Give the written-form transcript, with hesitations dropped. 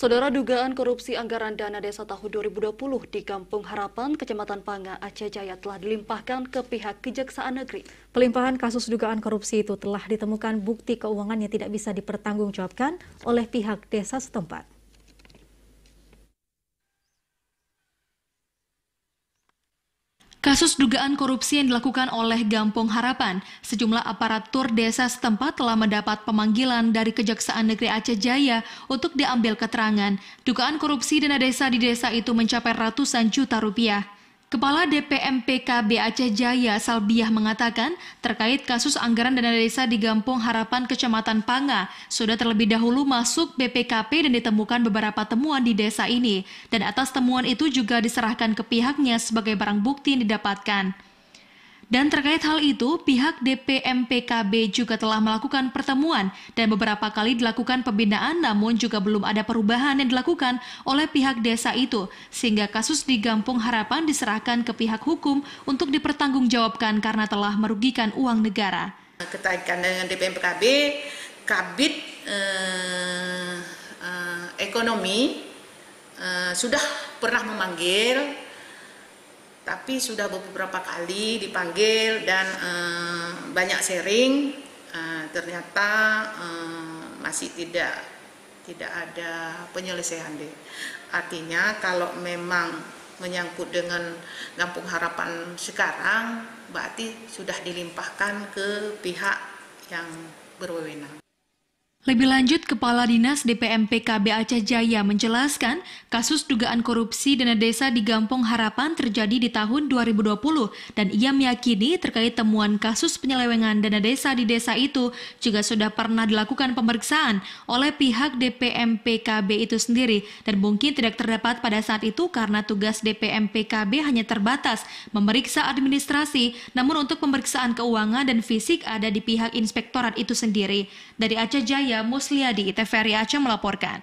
Saudara, dugaan korupsi anggaran dana desa tahun 2020 di Kampung Harapan, Kecamatan Panga, Aceh Jaya telah dilimpahkan ke pihak Kejaksaan Negeri. Pelimpahan kasus dugaan korupsi itu telah ditemukan bukti keuangan yang tidak bisa dipertanggungjawabkan oleh pihak desa setempat. Kasus dugaan korupsi yang dilakukan oleh Kampung Harapan, sejumlah aparatur desa setempat telah mendapat pemanggilan dari Kejaksaan Negeri Aceh Jaya untuk diambil keterangan. Dugaan korupsi dana desa di desa itu mencapai ratusan juta rupiah. Kepala DPMPKB Aceh Jaya, Salbiah, mengatakan terkait kasus anggaran dana desa di Kampung Harapan Kecamatan Panga sudah terlebih dahulu masuk BPKP dan ditemukan beberapa temuan di desa ini. Dan atas temuan itu juga diserahkan ke pihaknya sebagai barang bukti yang didapatkan. Dan terkait hal itu, pihak DPMPKB juga telah melakukan pertemuan dan beberapa kali dilakukan pembinaan, namun juga belum ada perubahan yang dilakukan oleh pihak desa itu, sehingga kasus di Kampung Harapan diserahkan ke pihak hukum untuk dipertanggungjawabkan karena telah merugikan uang negara. Kaitan dengan DPMPKB, Kabid Ekonomi sudah pernah memanggil, tapi sudah beberapa kali dipanggil dan banyak sharing, ternyata masih tidak ada penyelesaian. Artinya kalau memang menyangkut dengan Kampung Harapan sekarang, berarti sudah dilimpahkan ke pihak yang berwenang. Lebih lanjut, Kepala Dinas DPMPKB Aceh Jaya menjelaskan kasus dugaan korupsi dana desa di Kampung Harapan terjadi di tahun 2020 dan ia meyakini terkait temuan kasus penyelewengan dana desa di desa itu juga sudah pernah dilakukan pemeriksaan oleh pihak DPMPKB itu sendiri dan mungkin tidak terdapat pada saat itu karena tugas DPMPKB hanya terbatas memeriksa administrasi, namun untuk pemeriksaan keuangan dan fisik ada di pihak inspektorat itu sendiri. Dari Aceh Jaya, Musliadi, TVRI Aceh melaporkan.